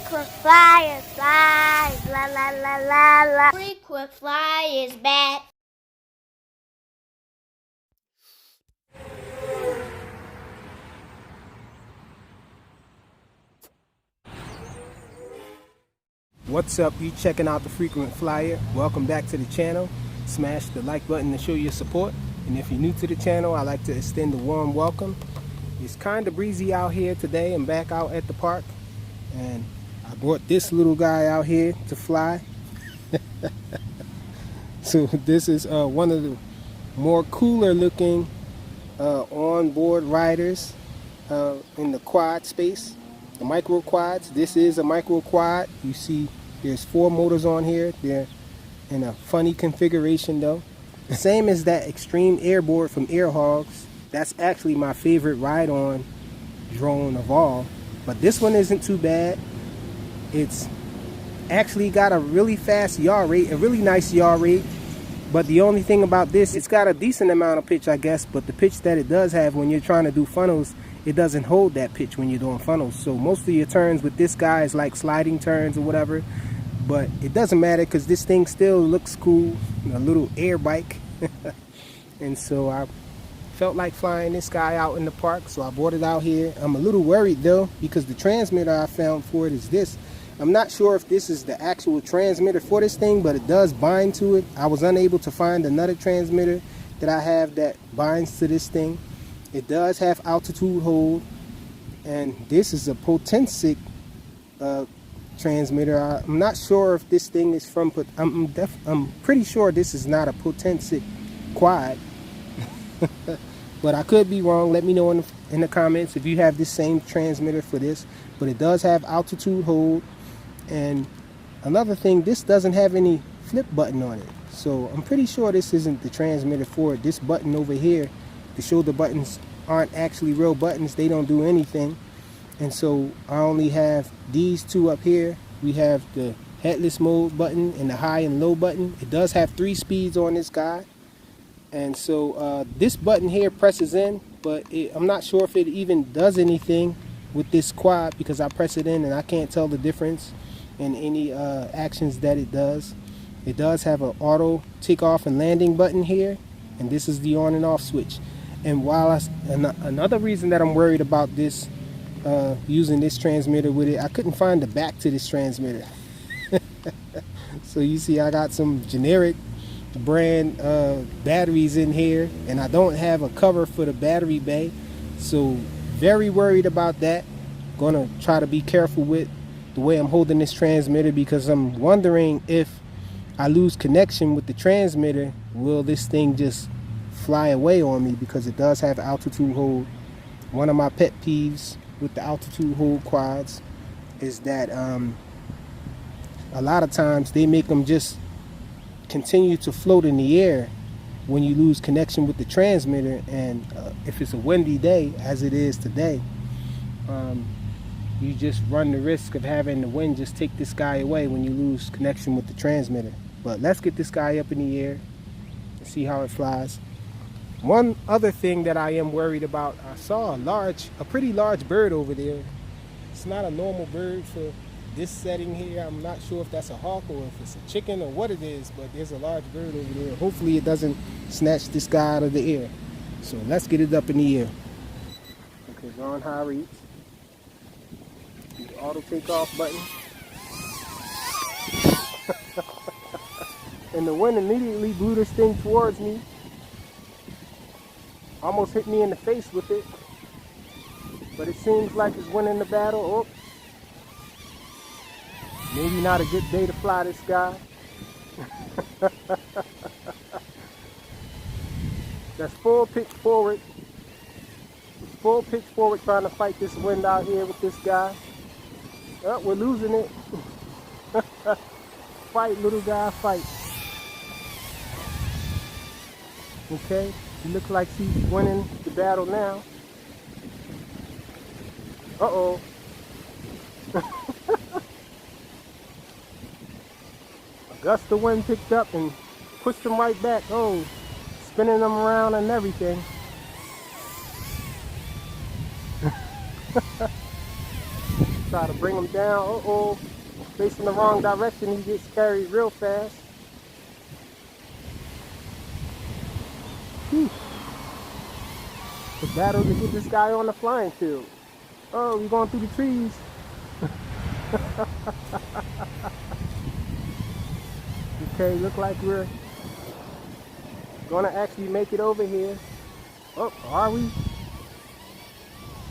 Frequent flyer flies, la la la la la. Frequent flyer is back. What's up? You checking out the Frequent Flyer. Welcome back to the channel. Smash the like button to show your support. And if you're new to the channel, I'd like to extend a warm welcome. It's kind of breezy out here today. I'm back out at the park. And I brought this little guy out here to fly. So this is one of the more cooler looking onboard riders in the quad space. The micro quads. This is a micro quad. You see there's 4 motors on here. They're in a funny configuration though. Same as that extreme airboard from Air Hogs. That's actually my favorite ride-on drone of all. But this one isn't too bad. It's actually got a really fast yaw rate, a really nice yaw rate. But the only thing about this, it's got a decent amount of pitch, I guess. But the pitch that it does have when you're trying to do funnels, it doesn't hold that pitch when you're doing funnels. So most of your turns with this guy is like sliding turns or whatever. But it doesn't matter because this thing still looks cool. A little air bike. And so I felt like flying this guy out in the park. So I brought it out here. I'm a little worried though because the transmitter I found for it is this. I'm not sure if this is the actual transmitter for this thing, but it does bind to it. I was unable to find another transmitter that I have that binds to this thing. It does have altitude hold, and this is a Potensic transmitter. I'm not sure if this thing is from, I'm pretty sure this is not a Potensic quad, but I could be wrong. Let me know in the comments if you have this same transmitter for this, but it does have altitude hold. And another thing, this doesn't have any flip button on it, so I'm pretty sure this isn't the transmitter for it. This button over here, the shoulder buttons, aren't actually real buttons. They don't do anything. And so I only have these 2 up here. We have the headless mode button and the high and low button. It does have 3 speeds on this guy. And so this button here presses in, but I'm not sure if it even does anything with this quad because I press it in and I can't tell the difference in any actions that it does. It does have an auto takeoff and landing button here, and this is the on and off switch. And while another reason that I'm worried about this, using this transmitter with it, I couldn't find the back to this transmitter. So you see I got some generic brand batteries in here, and I don't have a cover for the battery bay, so very worried about that. Gonna try to be careful with the way I'm holding this transmitter because I'm wondering if I lose connection with the transmitter, will this thing just fly away on me because it does have altitude hold. One of my pet peeves with the altitude hold quads is that a lot of times they make them just continue to float in the air when you lose connection with the transmitter. And if it's a windy day, as it is today, you just run the risk of having the wind just take this guy away when you lose connection with the transmitter. But let's get this guy up in the air and see how it flies. One other thing that I am worried about, I saw a pretty large bird over there. It's not a normal bird for this setting here. I'm not sure if that's a hawk or if it's a chicken or what it is, but there's a large bird over there. Hopefully it doesn't snatch this guy out of the air. So let's get it up in the air. Okay, we're on high rates. The auto takeoff button. And the wind immediately blew this thing towards me. Almost hit me in the face with it. But it seems like it's winning the battle. Oh. Maybe not a good day to fly this guy. That's full pitch forward. Full pitch forward trying to fight this wind out here with this guy. Oh, we're losing it. Fight, little guy, fight. Okay, he looks like he's winning the battle now. Uh-oh. A gust of wind picked up and pushed him right back. Oh, spinning him around and everything. Try to bring him down. Uh-oh. Facing the wrong direction, he gets carried real fast. Whew. The battle to get this guy on the flying field. Oh, we're going through the trees. Okay, look like we're gonna actually make it over here. Oh, are we?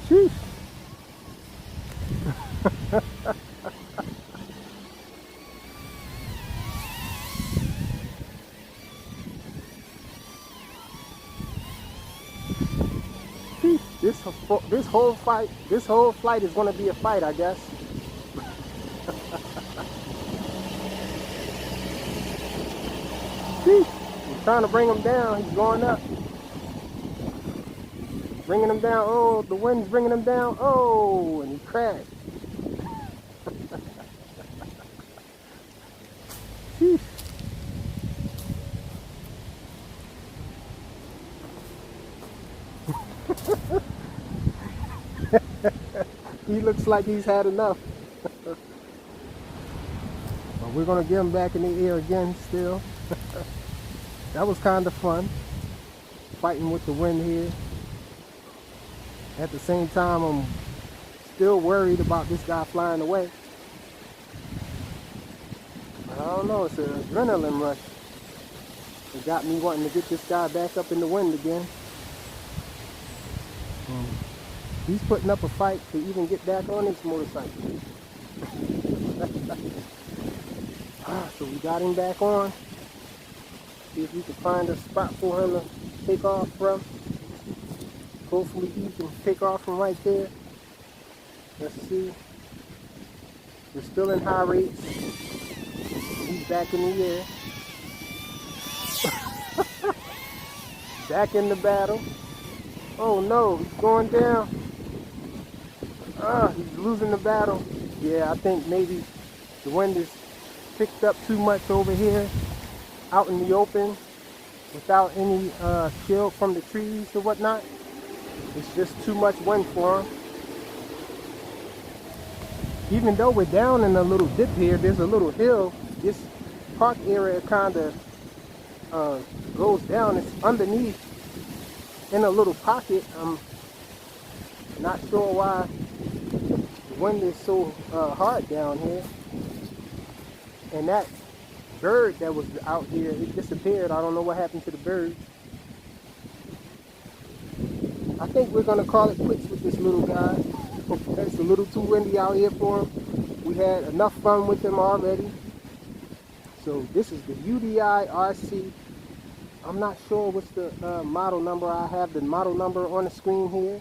Sheesh. Sheesh. This whole flight is gonna be a fight, I guess. Sheesh. I'm trying to bring him down. He's going up. Bringing him down. Oh, the wind's bringing him down. Oh, and he crashed. Sheesh. He looks like he's had enough. But we're gonna get him back in the air again still. That was kind of fun, fighting with the wind here. At the same time, I'm still worried about this guy flying away. I don't know, it's an adrenaline rush. It got me wanting to get this guy back up in the wind again. He's putting up a fight to even get back on his motorcycle. So we got him back on. See if we can find a spot for him to take off from. Hopefully he can take off from right there. Let's see. We're still in high rates. He's back in the air. Back in the battle. Oh no, he's going down. He's losing the battle. Yeah, I think maybe the wind is picked up too much over here, out in the open, without any shield from the trees or whatnot. It's just too much wind for him. Even though we're down in a little dip here, there's a little hill. This park area kind of goes down. It's underneath in a little pocket. I'm not sure why the wind is so hard down here. And that bird that was out here, it disappeared. I don't know what happened to the bird. I think we're going to call it quits with this little guy. It's a little too windy out here for him. We had enough fun with him already. So this is the Udi RC. I'm not sure what's the model number. I have the model number on the screen here.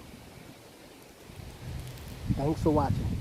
Thanks for watching.